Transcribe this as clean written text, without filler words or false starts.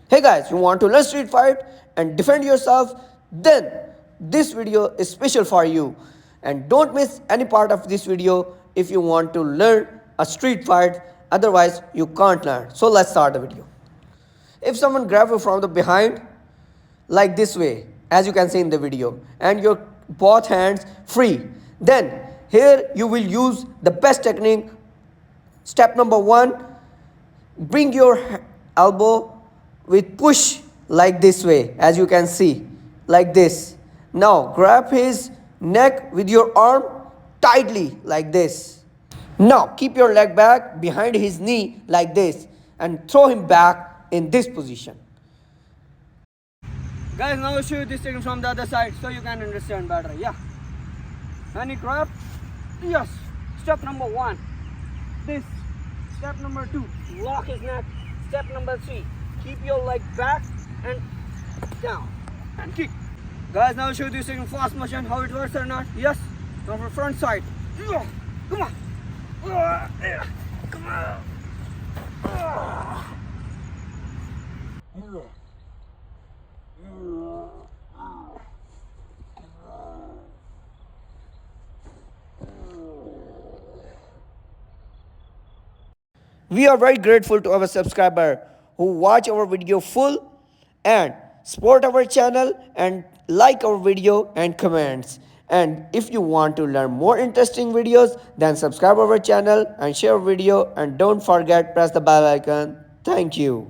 Hey guys, you want to learn street fight and defend yourself? Then this video is special for you. And don't miss any part of this video if you want to learn a street fight. Otherwise, you can't learn. So let's start the video. If someone grabs you from the behind, like this way, as you can see in the video, and your both hands free, then here you will use the best technique. Step number 1, bring your elbow with push like this way, as you can see, like this. Now grab his neck with your arm tightly like this. Now keep your leg back behind his knee like this and throw him back in this position. Guys, now I'll show you this technique from the other side so you can understand better. Yeah. Any grab? Yes. Step number 1. This. Step number 2. Lock his neck. Step number 3. Keep your leg back and down. And kick. Guys, now I'll show you this in fast motion how it works or not. Yes. Now from front side. Come on. Come on. We are very grateful to our subscriber who watch our video full and support our channel and like our video and comments. And if you want to learn more interesting videos, then subscribe our channel and share our video, and don't forget press the bell icon. Thank you.